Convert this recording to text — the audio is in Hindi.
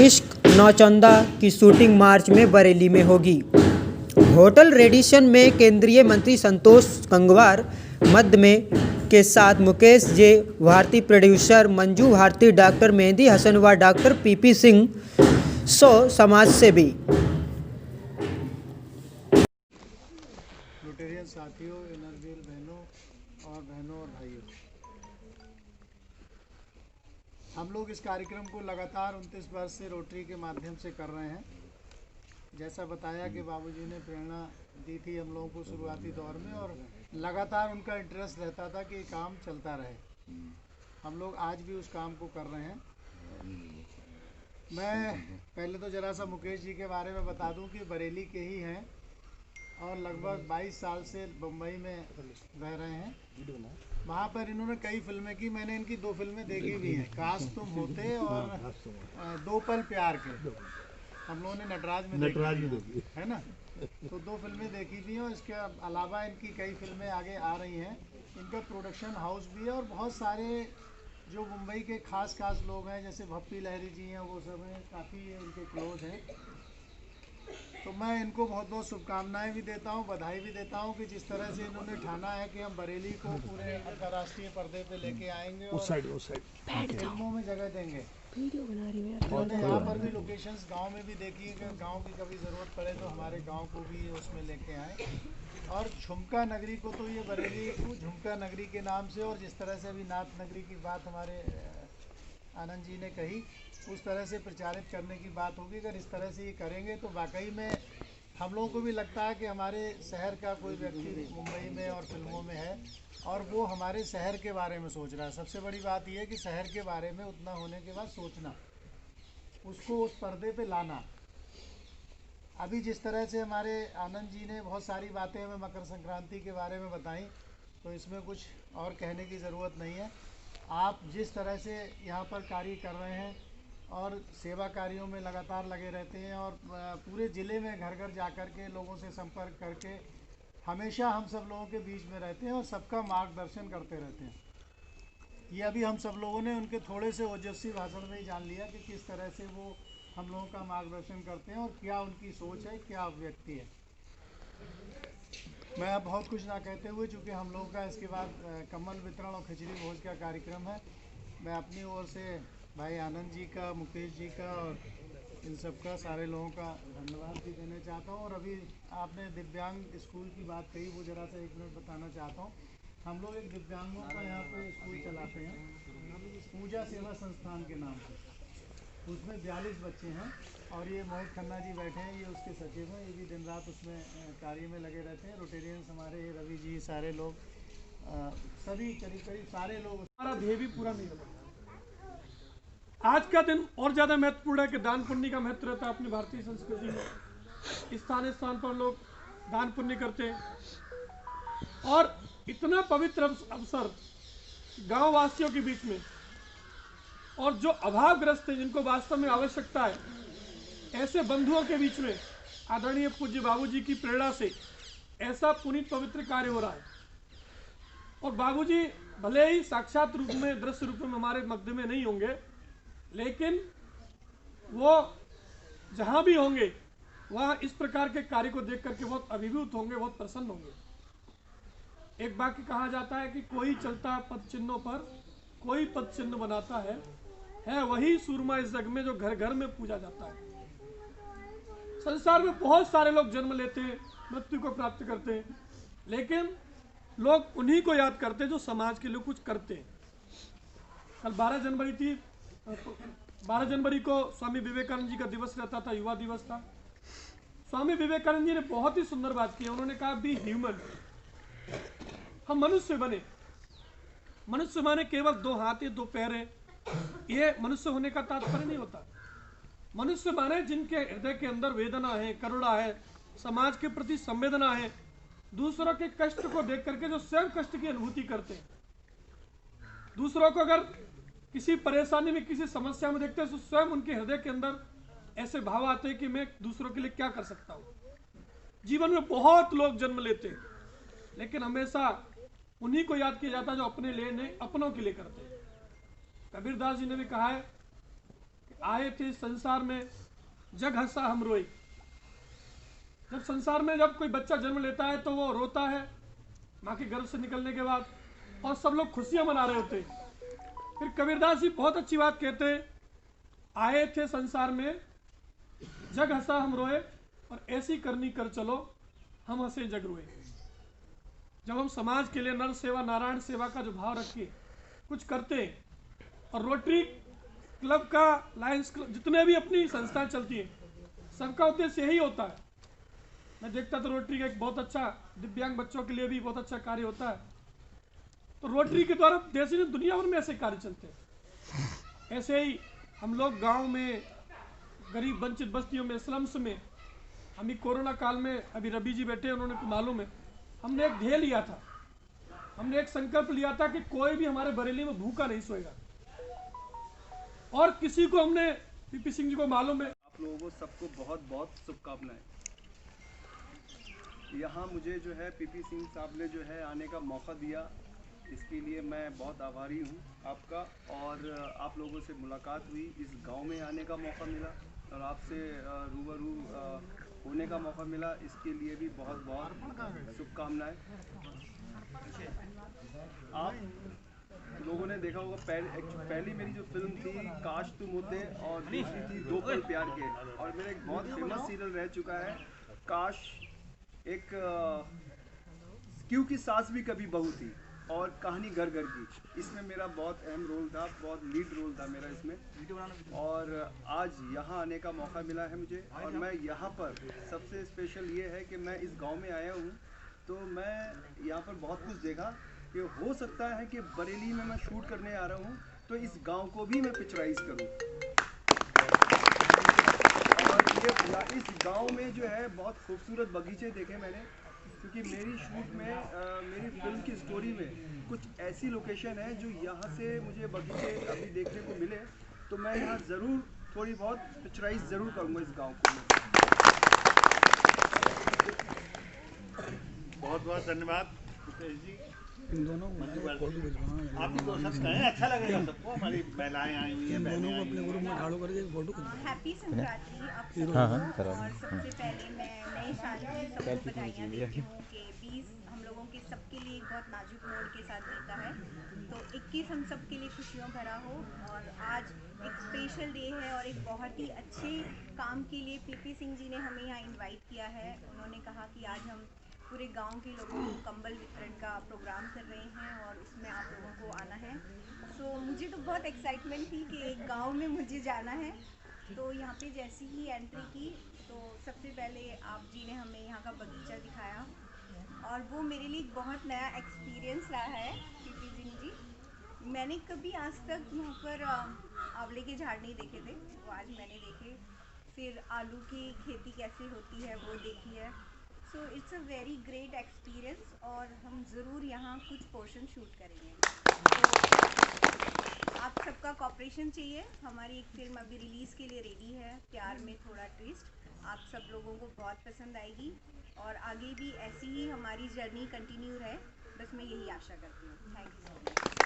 इश्क नौचंदा की शूटिंग मार्च में बरेली में होगी। होटल रेडिसन में केंद्रीय मंत्री संतोष गंगवार मध्य में के साथ मुकेश जे भारती, प्रोड्यूसर मंजू भारती, डॉक्टर मेहंदी हसन व डॉक्टर पीपी सिंह सो समाज सेवी। रोटेरियन साथियों, एनर्जियल बहनों और भाइयों, हम लोग इस कार्यक्रम को लगातार 29 वर्ष से रोटरी के माध्यम से कर रहे हैं। जैसा बताया कि बाबूजी ने प्रेरणा दी थी हम लोगों को शुरुआती दौर में, और लगातार उनका इंटरेस्ट रहता था कि काम चलता रहे। हम लोग आज भी उस काम को कर रहे हैं। मैं पहले तो ज़रा सा मुकेश जी के बारे में बता दूं कि बरेली के ही हैं और लगभग 22 साल से बम्बई में रह रहे हैं। वहाँ पर इन्होंने कई फिल्में की। मैंने इनकी 2 फिल्में देखी भी हैं, काश तुम होते और 2 पल प्यार के। हम लोगों ने नटराज में देखी है ना, तो 2 फिल्में देखी भी हैं। और इसके अलावा इनकी कई फिल्में आगे आ रही हैं। इनका प्रोडक्शन हाउस भी है और बहुत सारे जो मुंबई के खास लोग हैं, जैसे भप्पी लहरी जी हैं, वो सब हैं, काफ़ी इनके क्लोज हैं। तो मैं इनको बहुत बहुत शुभकामनाएं भी देता हूं, बधाई भी देता हूं कि जिस तरह से इन्होंने ठाना है कि हम बरेली को पूरे अंतर्राष्ट्रीय पर्दे पे लेके आएंगे और फिल्मों में जगह देंगे। इन्होंने यहाँ पर भी लोकेशंस गांव में भी देखी है कि गांव की कभी ज़रूरत पड़े तो हमारे गांव को भी उसमें लेके आए। और झुमका नगरी को तो ये बरेली को झुमका नगरी के नाम से, और जिस तरह से अभी नाथ नगरी की बात हमारे आनंद जी ने कही, उस तरह से प्रचारित करने की बात होगी। अगर इस तरह से ये करेंगे तो वाकई में हम लोगों को भी लगता है कि हमारे शहर का कोई व्यक्ति मुंबई में और फिल्मों में है और वो हमारे शहर के बारे में सोच रहा है। सबसे बड़ी बात यह है कि शहर के बारे में उतना होने के बाद सोचना, उसको उस पर्दे पे लाना। अभी जिस तरह से हमारे आनंद जी ने बहुत सारी बातें हमें मकर संक्रांति के बारे में बताई, तो इसमें कुछ और कहने की ज़रूरत नहीं है। आप जिस तरह से यहाँ पर कार्य कर रहे हैं और सेवा कार्यों में लगातार लगे रहते हैं और पूरे ज़िले में घर घर जा कर के लोगों से संपर्क करके हमेशा हम सब लोगों के बीच में रहते हैं और सबका मार्गदर्शन करते रहते हैं। ये अभी हम सब लोगों ने उनके थोड़े से ओजस्वी भाषण में ही जान लिया कि किस तरह से वो हम लोगों का मार्गदर्शन करते हैं और क्या उनकी सोच है, क्या व्यक्ति है। मैं अब बहुत कुछ ना कहते हुए, चूँकि हम लोगों का इसके बाद कम्बल वितरण और खिचड़ी भोज का कार्यक्रम है, मैं अपनी ओर से भाई आनंद जी का, मुकेश जी का और इन सब का, सारे लोगों का धन्यवाद भी देना चाहता हूँ। और अभी आपने दिव्यांग स्कूल की बात कही, वो ज़रा सा 1 मिनट बताना चाहता हूँ। हम लोग एक दिव्यांगों का यहाँ पे स्कूल चलाते हैं, पूजा सेवा संस्थान के नाम से। उसमें 42 बच्चे हैं और ये मोहित खन्ना जी बैठे हैं, ये उसके सचिव हैं। ये भी दिन रात उसमें कार्य में लगे रहते हैं। रोटेरियंस हमारे रवि जी, सारे लोग, सभी करीब सारे लोग। हमारा ध्येय भी पूरा नहीं होता। आज का दिन और ज्यादा महत्वपूर्ण है कि दान पुण्य का महत्व रहता है। अपनी भारतीय संस्कृति में स्थान पर लोग दान पुण्य करते हैं और इतना पवित्र अवसर गांव वासियों के बीच में, और जो अभावग्रस्त हैं, जिनको वास्तव में आवश्यकता है, ऐसे बंधुओं के बीच में आदरणीय पूज्य बाबूजी की प्रेरणा से ऐसा पुनीत पवित्र कार्य हो रहा है। और बाबूजी भले ही साक्षात रूप में, दृश्य रूप में हमारे मध्य में नहीं होंगे, लेकिन वो जहां भी होंगे वहां इस प्रकार के कार्य को देख करके बहुत अभिभूत होंगे, बहुत प्रसन्न होंगे। एक वाक्य कहा जाता है कि कोई चलता पद चिन्हों पर, कोई पद चिन्ह बनाता है वही सूरमा इस जग में जो घर घर में पूजा जाता है। संसार में बहुत सारे लोग जन्म लेते हैं, मृत्यु को प्राप्त करते हैं, लेकिन लोग उन्हीं को याद करते हैं जो समाज के लिए कुछ करते हैं। कल 12 जनवरी थी। 12 जनवरी को स्वामी विवेकानंद जी का दिवस रहता था, युवा दिवस था। स्वामी विवेकानंद जी ने बहुत ही सुंदर बात की। उन्होंने कहा, बी ह्यूमन, हम मनुष्य बने। मनुष्य माने केवल 2 हाथ है, 2 पैर है, ये मनुष्य होने का तात्पर्य नहीं होता। मनुष्य माने जिनके हृदय के अंदर वेदना है, करुणा है, समाज के प्रति संवेदना है, दूसरों के कष्ट को देख करके जो स्वयं कष्ट की अनुभूति करते हैं। दूसरों को अगर किसी परेशानी में, किसी समस्या में देखते हैं तो स्वयं उनके हृदय के अंदर ऐसे भाव आते हैं कि मैं दूसरों के लिए क्या कर सकता हूँ। जीवन में बहुत लोग जन्म लेते हैं, लेकिन हमेशा उन्हीं को याद किया जाता है जो अपने लिए नहीं, अपनों के लिए करते हैं। कबीरदास जी ने भी कहा है कि आए थे संसार में जग हंसा हम रोए। जब संसार में जब कोई बच्चा जन्म लेता है तो वो रोता है माँ के गर्भ से निकलने के बाद, और सब लोग खुशियां मना रहे होते हैं। फिर कबीरदास जी बहुत अच्छी बात कहते हैं, आए थे संसार में जग हंसा हम रोए, और ऐसी करनी कर चलो हम हंसे जग रोए। जब हम समाज के लिए नर सेवा नारायण सेवा का जो भाव रख के कुछ करते हैं, और रोटरी क्लब का, लायंस क्लब, जितने भी अपनी संस्थाएं चलती है, सबका उद्देश्य यही होता है। मैं देखता तो रोटरी का एक बहुत अच्छा दिव्यांग बच्चों के लिए भी बहुत अच्छा कार्य होता है। तो रोटरी के द्वारा देश में दुनिया भर में ऐसे कार्य चलते हैं। ऐसे ही हम लोग गांव में, गरीब वंचित बस्तियों में, स्लम्स में, अभी कोरोना काल में, अभी रवि जी बैठे, उन्होंने तो मालूम है, हमने एक ध्येय लिया था, हमने एक संकल्प लिया था कि कोई भी हमारे बरेली में भूखा नहीं सोएगा। और किसी को हमने, पीपी सिंह जी को मालूम है। आप लोगों को सबको बहुत बहुत शुभकामनाएं। यहाँ मुझे जो है पीपी सिंह साहब ने जो है आने का मौका दिया, इसके लिए मैं बहुत आभारी हूँ आपका। और आप लोगों से मुलाकात हुई, इस गांव में आने का मौका मिला और आपसे रूबरू होने का मौका मिला, इसके लिए भी बहुत बहुत शुभकामनाएं। आप लोगों ने देखा होगा पहली मेरी जो फिल्म थी काश तुम होते, और दूसरी थी दो पल प्यार के, और मेरा एक बहुत फेमस सीरियल रह चुका है काश, एक क्यों की सास भी कभी बहू थी, और कहानी घर घर की। इसमें मेरा बहुत अहम रोल था, बहुत लीड रोल था मेरा इसमें। और आज यहाँ आने का मौका मिला है मुझे, और मैं यहाँ पर सबसे स्पेशल ये है कि मैं इस गांव में आया हूँ, तो मैं यहाँ पर बहुत कुछ देखा कि हो सकता है कि बरेली में मैं शूट करने आ रहा हूँ तो इस गांव को भी मैं पिक्चराइज करूँ। और इस गांव में जो है बहुत खूबसूरत बगीचे देखे मैंने, क्योंकि मेरी शूट में मेरी फिल्म की स्टोरी में कुछ ऐसी लोकेशन है जो यहाँ से मुझे बगीचे अभी देखने को मिले, तो मैं यहाँ ज़रूर थोड़ी बहुत पिक्चराइज ज़रूर करूँगा इस गांव को। बहुत बहुत धन्यवाद मुकेश जी। इन दोनों आप भी कोशिश करें, अच्छा लगेगा सबको। हमारी महिलाएं आई हुई हैं, बहनें आई हुई हैं। हैप्पी संक्रांति आप सबको। और सबसे पहले मैं नए साल की सबको बधाइयाँ देती हूँ कि 20 हम लोगों के सबके लिए बहुत नाजुक मोड़ के साथ बीता है, तो 21 हम सबके लिए खुशियों भरा हो। और आज एक स्पेशल डे है, और एक बहुत ही अच्छे काम के लिए पीपी सिंह जी ने हमें यहाँ इन्वाइट किया है। उन्होंने कहा कि आज हम पूरे गांव के लोगों को कंबल वितरण का प्रोग्राम कर रहे हैं, और उसमें आप लोगों को आना है। सो मुझे तो बहुत एक्साइटमेंट थी कि एक गांव में मुझे जाना है। तो यहाँ पे जैसी ही एंट्री की, तो सबसे पहले आप जी ने हमें यहाँ का बगीचा दिखाया, और वो मेरे लिए एक बहुत नया एक्सपीरियंस रहा है। पीपी सिंह जी, मैंने कभी आज तक यहाँ पर आंवले के झाड़ नहीं देखे थे, वो आज मैंने देखे। फिर आलू की खेती कैसे होती है वो देखी है। So it's a very great experience, और हम ज़रूर यहाँ कुछ पोर्शन शूट करेंगे। तो आप सबका कॉपरेशन चाहिए। हमारी एक फिल्म अभी रिलीज़ के लिए रेडी है, प्यार में थोड़ा ट्विस्ट। आप सब लोगों को बहुत पसंद आएगी, और आगे भी ऐसी ही हमारी जर्नी कंटिन्यू रहे, बस मैं यही आशा करती हूँ। Thank you so much.